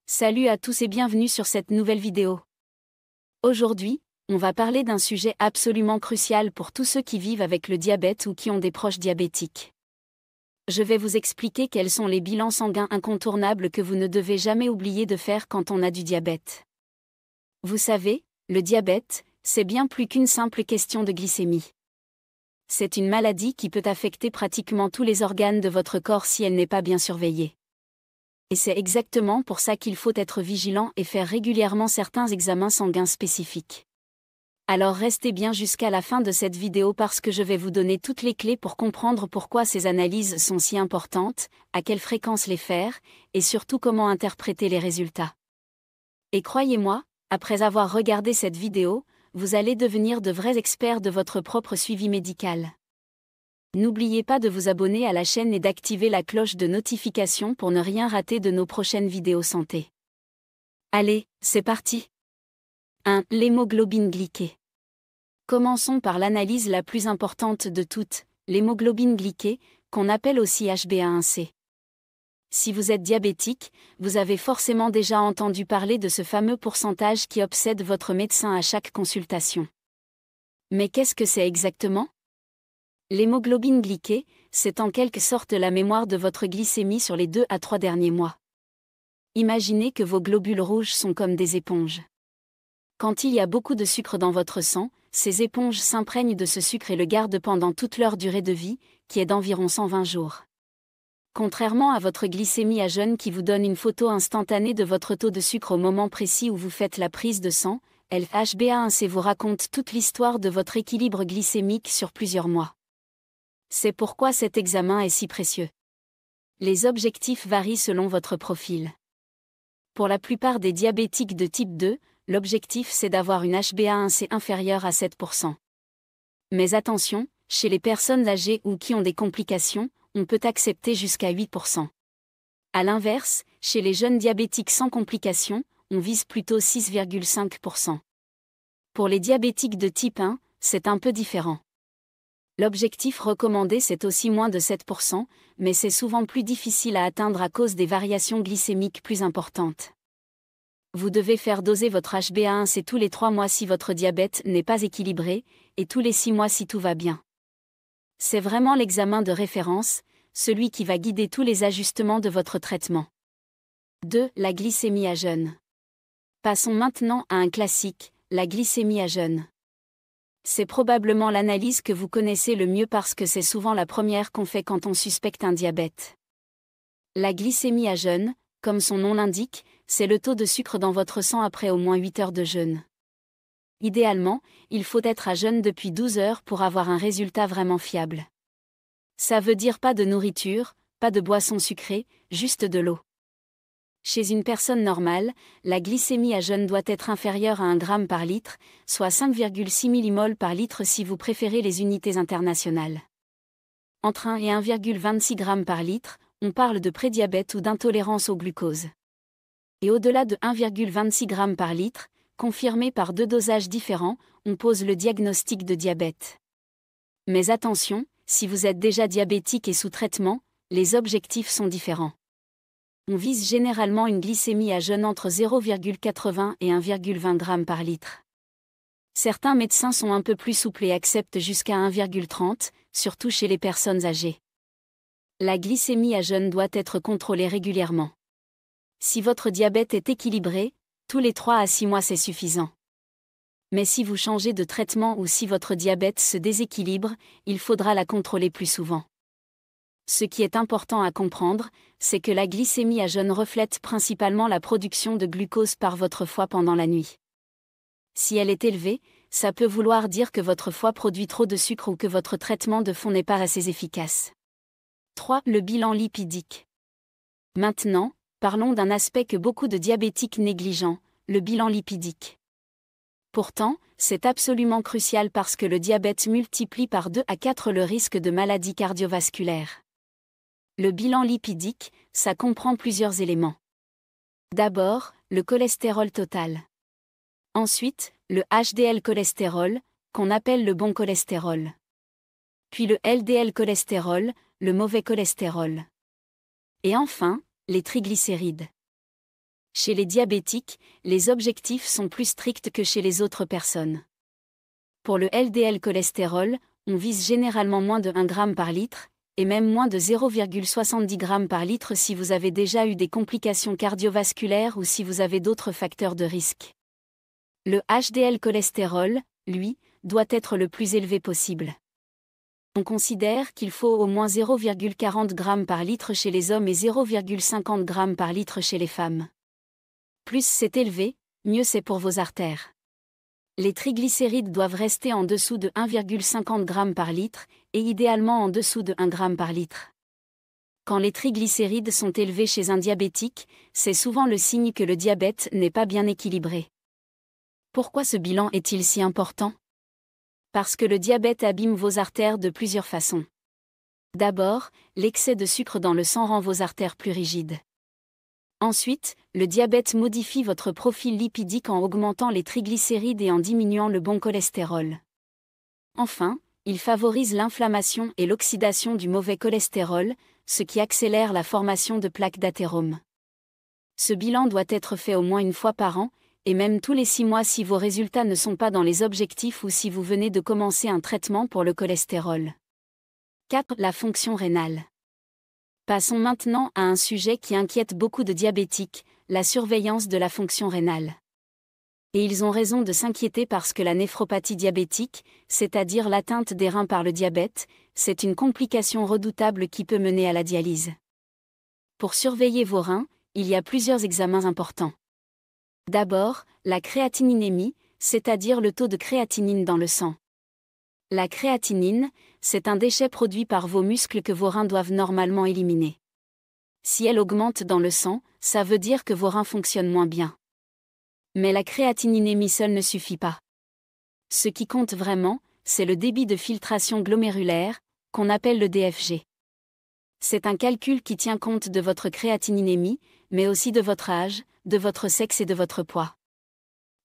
Salut à tous et bienvenue sur cette nouvelle vidéo. Aujourd'hui, on va parler d'un sujet absolument crucial pour tous ceux qui vivent avec le diabète ou qui ont des proches diabétiques. Je vais vous expliquer quels sont les bilans sanguins incontournables que vous ne devez jamais oublier de faire quand on a du diabète. Vous savez, le diabète, c'est bien plus qu'une simple question de glycémie. C'est une maladie qui peut affecter pratiquement tous les organes de votre corps si elle n'est pas bien surveillée. Et c'est exactement pour ça qu'il faut être vigilant et faire régulièrement certains examens sanguins spécifiques. Alors restez bien jusqu'à la fin de cette vidéo parce que je vais vous donner toutes les clés pour comprendre pourquoi ces analyses sont si importantes, à quelle fréquence les faire, et surtout comment interpréter les résultats. Et croyez-moi, après avoir regardé cette vidéo, vous allez devenir de vrais experts de votre propre suivi médical. N'oubliez pas de vous abonner à la chaîne et d'activer la cloche de notification pour ne rien rater de nos prochaines vidéos santé. Allez, c'est parti. 1. L'hémoglobine glyquée. Commençons par l'analyse la plus importante de toutes, l'hémoglobine glyquée, qu'on appelle aussi HbA1c. Si vous êtes diabétique, vous avez forcément déjà entendu parler de ce fameux pourcentage qui obsède votre médecin à chaque consultation. Mais qu'est-ce que c'est exactement ? L'hémoglobine glyquée, c'est en quelque sorte la mémoire de votre glycémie sur les 2 à 3 derniers mois. Imaginez que vos globules rouges sont comme des éponges. Quand il y a beaucoup de sucre dans votre sang, ces éponges s'imprègnent de ce sucre et le gardent pendant toute leur durée de vie, qui est d'environ 120 jours. Contrairement à votre glycémie à jeun qui vous donne une photo instantanée de votre taux de sucre au moment précis où vous faites la prise de sang, HbA1c vous raconte toute l'histoire de votre équilibre glycémique sur plusieurs mois. C'est pourquoi cet examen est si précieux. Les objectifs varient selon votre profil. Pour la plupart des diabétiques de type 2, l'objectif c'est d'avoir une HbA1c inférieure à 7%. Mais attention, chez les personnes âgées ou qui ont des complications, on peut accepter jusqu'à 8%. A l'inverse, chez les jeunes diabétiques sans complications, on vise plutôt 6,5%. Pour les diabétiques de type 1, c'est un peu différent. L'objectif recommandé c'est aussi moins de 7%, mais c'est souvent plus difficile à atteindre à cause des variations glycémiques plus importantes. Vous devez faire doser votre HbA1c tous les 3 mois si votre diabète n'est pas équilibré, et tous les 6 mois si tout va bien. C'est vraiment l'examen de référence, celui qui va guider tous les ajustements de votre traitement. 2. La glycémie à jeun. Passons maintenant à un classique, la glycémie à jeun. C'est probablement l'analyse que vous connaissez le mieux parce que c'est souvent la première qu'on fait quand on suspecte un diabète. La glycémie à jeun, comme son nom l'indique, c'est le taux de sucre dans votre sang après au moins 8 heures de jeûne. Idéalement, il faut être à jeûne depuis 12 heures pour avoir un résultat vraiment fiable. Ça veut dire pas de nourriture, pas de boisson sucrée, juste de l'eau. Chez une personne normale, la glycémie à jeûne doit être inférieure à 1 g par litre, soit 5,6 mmol par litre si vous préférez les unités internationales. Entre 1 et 1,26 g par litre, on parle de prédiabète ou d'intolérance au glucose. Et au-delà de 1,26 g par litre, confirmé par 2 dosages différents, on pose le diagnostic de diabète. Mais attention, si vous êtes déjà diabétique et sous traitement, les objectifs sont différents. On vise généralement une glycémie à jeûne entre 0,80 et 1,20 g par litre. Certains médecins sont un peu plus souples et acceptent jusqu'à 1,30, surtout chez les personnes âgées. La glycémie à jeûne doit être contrôlée régulièrement. Si votre diabète est équilibré, tous les 3 à 6 mois c'est suffisant. Mais si vous changez de traitement ou si votre diabète se déséquilibre, il faudra la contrôler plus souvent. Ce qui est important à comprendre, c'est que la glycémie à jeûne reflète principalement la production de glucose par votre foie pendant la nuit. Si elle est élevée, ça peut vouloir dire que votre foie produit trop de sucre ou que votre traitement de fond n'est pas assez efficace. 3. Le bilan lipidique. Maintenant, parlons d'un aspect que beaucoup de diabétiques négligent, le bilan lipidique. Pourtant, c'est absolument crucial parce que le diabète multiplie par 2 à 4 le risque de maladies cardiovasculaires. Le bilan lipidique, ça comprend plusieurs éléments. D'abord, le cholestérol total. Ensuite, le HDL cholestérol, qu'on appelle le bon cholestérol. Puis le LDL cholestérol, le mauvais cholestérol. Et enfin, les triglycérides. Chez les diabétiques, les objectifs sont plus stricts que chez les autres personnes. Pour le LDL cholestérol, on vise généralement moins de 1 g par litre, et même moins de 0,70 g par litre si vous avez déjà eu des complications cardiovasculaires ou si vous avez d'autres facteurs de risque. Le HDL cholestérol, lui, doit être le plus élevé possible. On considère qu'il faut au moins 0,40 g par litre chez les hommes et 0,50 g par litre chez les femmes. Plus c'est élevé, mieux c'est pour vos artères. Les triglycérides doivent rester en dessous de 1,50 g par litre, et idéalement en dessous de 1 g par litre. Quand les triglycérides sont élevés chez un diabétique, c'est souvent le signe que le diabète n'est pas bien équilibré. Pourquoi ce bilan est-il si important ? Parce que le diabète abîme vos artères de plusieurs façons. D'abord, l'excès de sucre dans le sang rend vos artères plus rigides. Ensuite, le diabète modifie votre profil lipidique en augmentant les triglycérides et en diminuant le bon cholestérol. Enfin, il favorise l'inflammation et l'oxydation du mauvais cholestérol, ce qui accélère la formation de plaques d'athérome. Ce bilan doit être fait au moins une fois par an, et même tous les 6 mois si vos résultats ne sont pas dans les objectifs ou si vous venez de commencer un traitement pour le cholestérol. 4. La fonction rénale. Passons maintenant à un sujet qui inquiète beaucoup de diabétiques, la surveillance de la fonction rénale. Et ils ont raison de s'inquiéter parce que la néphropathie diabétique, c'est-à-dire l'atteinte des reins par le diabète, c'est une complication redoutable qui peut mener à la dialyse. Pour surveiller vos reins, il y a plusieurs examens importants. D'abord, la créatininémie, c'est-à-dire le taux de créatinine dans le sang. La créatinine, c'est un déchet produit par vos muscles que vos reins doivent normalement éliminer. Si elle augmente dans le sang, ça veut dire que vos reins fonctionnent moins bien. Mais la créatininémie seule ne suffit pas. Ce qui compte vraiment, c'est le débit de filtration glomérulaire, qu'on appelle le DFG. C'est un calcul qui tient compte de votre créatininémie, mais aussi de votre âge, de votre sexe et de votre poids.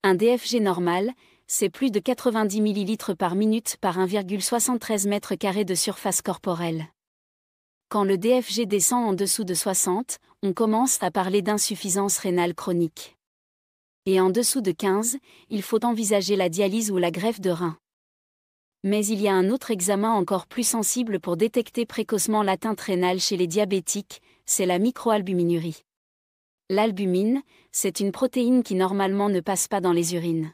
Un DFG normal, c'est plus de 90 ml par minute par 1,73 m² de surface corporelle. Quand le DFG descend en dessous de 60, on commence à parler d'insuffisance rénale chronique. Et en dessous de 15, il faut envisager la dialyse ou la greffe de rein. Mais il y a un autre examen encore plus sensible pour détecter précocement l'atteinte rénale chez les diabétiques, c'est la microalbuminurie. L'albumine, c'est une protéine qui normalement ne passe pas dans les urines.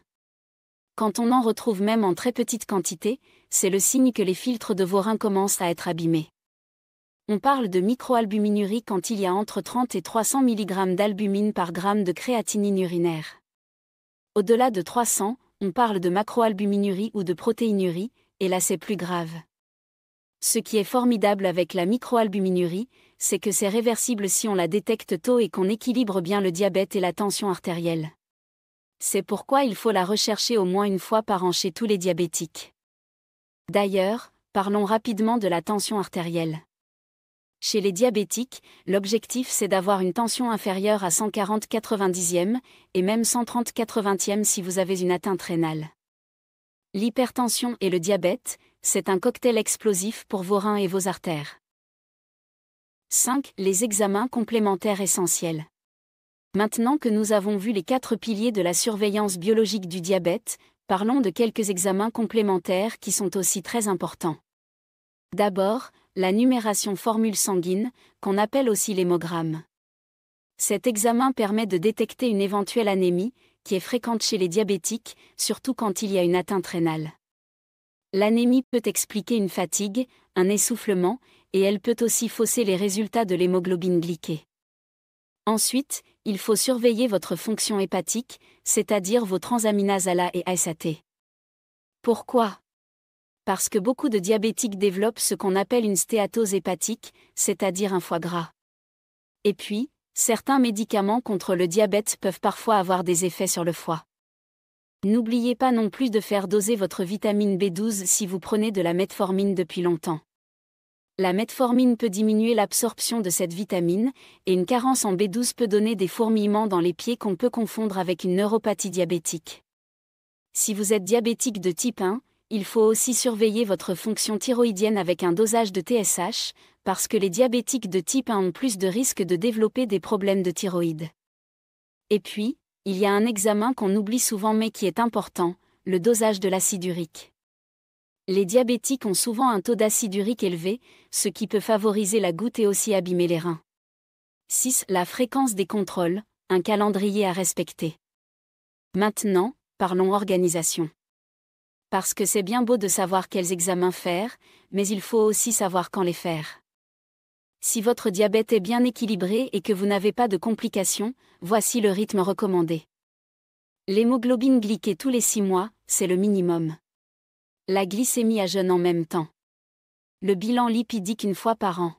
Quand on en retrouve même en très petite quantité, c'est le signe que les filtres de vos reins commencent à être abîmés. On parle de microalbuminurie quand il y a entre 30 et 300 mg d'albumine par gramme de créatinine urinaire. Au-delà de 300, on parle de macroalbuminurie ou de protéinurie, et là c'est plus grave. Ce qui est formidable avec la microalbuminurie, c'est que c'est réversible si on la détecte tôt et qu'on équilibre bien le diabète et la tension artérielle. C'est pourquoi il faut la rechercher au moins une fois par an chez tous les diabétiques. D'ailleurs, parlons rapidement de la tension artérielle. Chez les diabétiques, l'objectif c'est d'avoir une tension inférieure à 140/90e, et même 130/80e si vous avez une atteinte rénale. L'hypertension et le diabète, c'est un cocktail explosif pour vos reins et vos artères. 5. Les examens complémentaires essentiels. Maintenant que nous avons vu les 4 piliers de la surveillance biologique du diabète, parlons de quelques examens complémentaires qui sont aussi très importants. D'abord, la numération formule sanguine, qu'on appelle aussi l'hémogramme. Cet examen permet de détecter une éventuelle anémie, qui est fréquente chez les diabétiques, surtout quand il y a une atteinte rénale. L'anémie peut expliquer une fatigue, un essoufflement, et elle peut aussi fausser les résultats de l'hémoglobine glyquée. Ensuite, il faut surveiller votre fonction hépatique, c'est-à-dire vos transaminases ALA et ASAT. Pourquoi ? Parce que beaucoup de diabétiques développent ce qu'on appelle une stéatose hépatique, c'est-à-dire un foie gras. Et puis, certains médicaments contre le diabète peuvent parfois avoir des effets sur le foie. N'oubliez pas non plus de faire doser votre vitamine B12 si vous prenez de la metformine depuis longtemps. La metformine peut diminuer l'absorption de cette vitamine, et une carence en B12 peut donner des fourmillements dans les pieds qu'on peut confondre avec une neuropathie diabétique. Si vous êtes diabétique de type 1, il faut aussi surveiller votre fonction thyroïdienne avec un dosage de TSH, parce que les diabétiques de type 1 ont plus de risques de développer des problèmes de thyroïde. Et puis, il y a un examen qu'on oublie souvent mais qui est important, le dosage de l'acide urique. Les diabétiques ont souvent un taux d'acide urique élevé, ce qui peut favoriser la goutte et aussi abîmer les reins. 6. La fréquence des contrôles, un calendrier à respecter. Maintenant, parlons organisation. Parce que c'est bien beau de savoir quels examens faire, mais il faut aussi savoir quand les faire. Si votre diabète est bien équilibré et que vous n'avez pas de complications, voici le rythme recommandé. L'hémoglobine glyquée tous les 6 mois, c'est le minimum. La glycémie à jeûne en même temps. Le bilan lipidique une fois par an.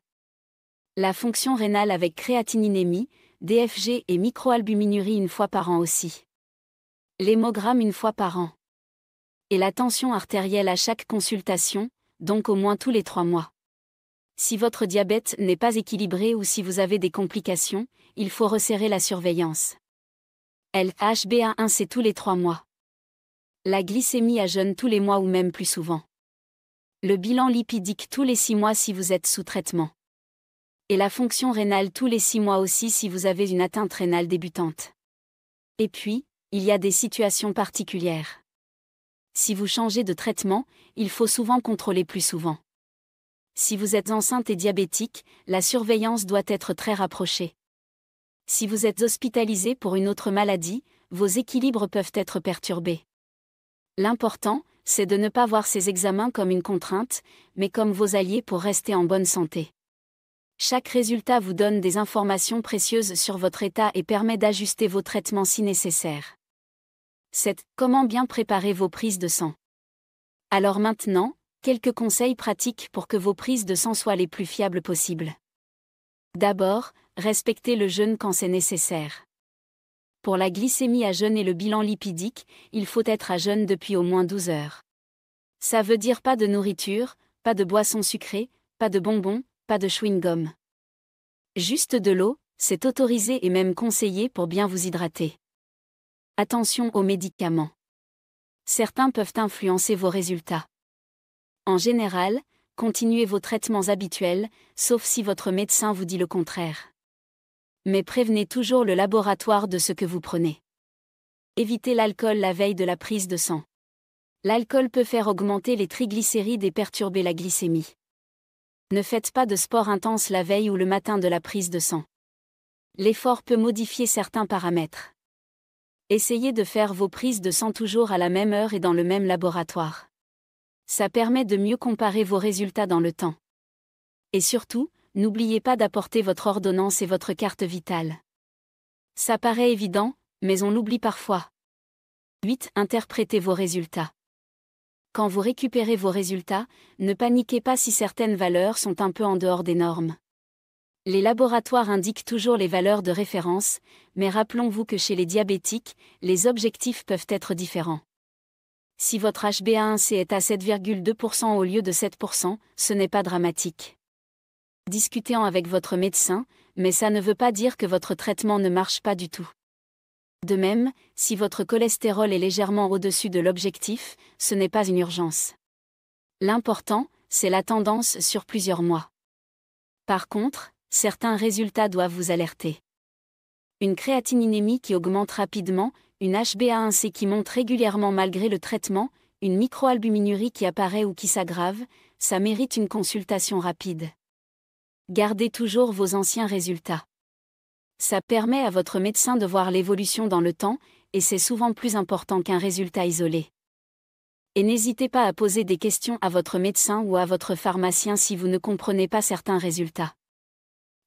La fonction rénale avec créatininémie, DFG et microalbuminurie une fois par an aussi. L'hémogramme une fois par an. Et la tension artérielle à chaque consultation, donc au moins tous les 3 mois. Si votre diabète n'est pas équilibré ou si vous avez des complications, il faut resserrer la surveillance. HbA1c tous les 3 mois. La glycémie à jeûne tous les mois ou même plus souvent. Le bilan lipidique tous les 6 mois si vous êtes sous traitement. Et la fonction rénale tous les 6 mois aussi si vous avez une atteinte rénale débutante. Et puis, il y a des situations particulières. Si vous changez de traitement, il faut souvent contrôler plus souvent. Si vous êtes enceinte et diabétique, la surveillance doit être très rapprochée. Si vous êtes hospitalisé pour une autre maladie, vos équilibres peuvent être perturbés. L'important, c'est de ne pas voir ces examens comme une contrainte, mais comme vos alliés pour rester en bonne santé. Chaque résultat vous donne des informations précieuses sur votre état et permet d'ajuster vos traitements si nécessaire. 7. Comment bien préparer vos prises de sang. Alors maintenant, quelques conseils pratiques pour que vos prises de sang soient les plus fiables possibles. D'abord, respectez le jeûne quand c'est nécessaire. Pour la glycémie à jeûne et le bilan lipidique, il faut être à jeûne depuis au moins 12 heures. Ça veut dire pas de nourriture, pas de boissons sucrées, pas de bonbons, pas de chewing-gum. Juste de l'eau, c'est autorisé et même conseillé pour bien vous hydrater. Attention aux médicaments. Certains peuvent influencer vos résultats. En général, continuez vos traitements habituels, sauf si votre médecin vous dit le contraire. Mais prévenez toujours le laboratoire de ce que vous prenez. Évitez l'alcool la veille de la prise de sang. L'alcool peut faire augmenter les triglycérides et perturber la glycémie. Ne faites pas de sport intense la veille ou le matin de la prise de sang. L'effort peut modifier certains paramètres. Essayez de faire vos prises de sang toujours à la même heure et dans le même laboratoire. Ça permet de mieux comparer vos résultats dans le temps. Et surtout, n'oubliez pas d'apporter votre ordonnance et votre carte vitale. Ça paraît évident, mais on l'oublie parfois. 8. Interprétez vos résultats. Quand vous récupérez vos résultats, ne paniquez pas si certaines valeurs sont un peu en dehors des normes. Les laboratoires indiquent toujours les valeurs de référence, mais rappelons-vous que chez les diabétiques, les objectifs peuvent être différents. Si votre HbA1c est à 7,2% au lieu de 7%, ce n'est pas dramatique. Discutez-en avec votre médecin, mais ça ne veut pas dire que votre traitement ne marche pas du tout. De même, si votre cholestérol est légèrement au-dessus de l'objectif, ce n'est pas une urgence. L'important, c'est la tendance sur plusieurs mois. Par contre, certains résultats doivent vous alerter. Une créatininémie qui augmente rapidement, une HbA1c qui monte régulièrement malgré le traitement, une microalbuminurie qui apparaît ou qui s'aggrave, ça mérite une consultation rapide. Gardez toujours vos anciens résultats. Ça permet à votre médecin de voir l'évolution dans le temps, et c'est souvent plus important qu'un résultat isolé. Et n'hésitez pas à poser des questions à votre médecin ou à votre pharmacien si vous ne comprenez pas certains résultats.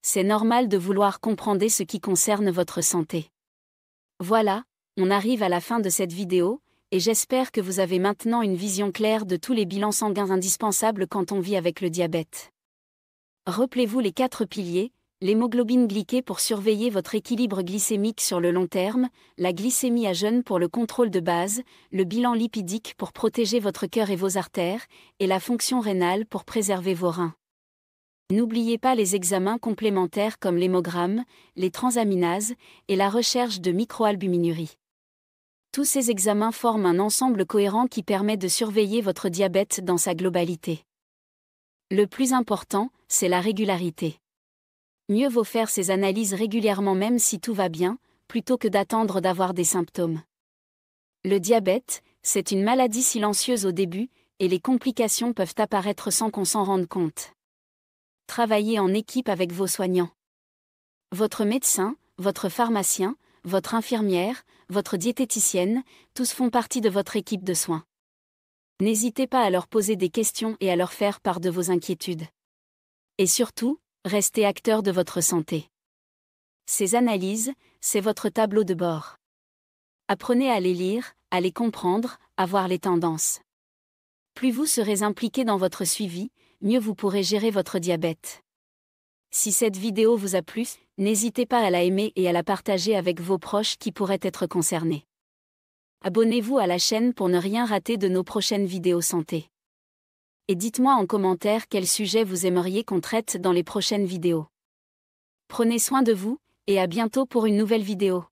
C'est normal de vouloir comprendre ce qui concerne votre santé. Voilà, on arrive à la fin de cette vidéo, et j'espère que vous avez maintenant une vision claire de tous les bilans sanguins indispensables quand on vit avec le diabète. Rappelez-vous les 4 piliers, l'hémoglobine glyquée pour surveiller votre équilibre glycémique sur le long terme, la glycémie à jeûne pour le contrôle de base, le bilan lipidique pour protéger votre cœur et vos artères, et la fonction rénale pour préserver vos reins. N'oubliez pas les examens complémentaires comme l'hémogramme, les transaminases, et la recherche de microalbuminurie. Tous ces examens forment un ensemble cohérent qui permet de surveiller votre diabète dans sa globalité. Le plus important, c'est la régularité. Mieux vaut faire ces analyses régulièrement même si tout va bien, plutôt que d'attendre d'avoir des symptômes. Le diabète, c'est une maladie silencieuse au début, et les complications peuvent apparaître sans qu'on s'en rende compte. Travaillez en équipe avec vos soignants. Votre médecin, votre pharmacien, votre infirmière, votre diététicienne, tous font partie de votre équipe de soins. N'hésitez pas à leur poser des questions et à leur faire part de vos inquiétudes. Et surtout, restez acteur de votre santé. Ces analyses, c'est votre tableau de bord. Apprenez à les lire, à les comprendre, à voir les tendances. Plus vous serez impliqué dans votre suivi, mieux vous pourrez gérer votre diabète. Si cette vidéo vous a plu, n'hésitez pas à la aimer et à la partager avec vos proches qui pourraient être concernés. Abonnez-vous à la chaîne pour ne rien rater de nos prochaines vidéos santé. Et dites-moi en commentaire quel sujet vous aimeriez qu'on traite dans les prochaines vidéos. Prenez soin de vous, et à bientôt pour une nouvelle vidéo.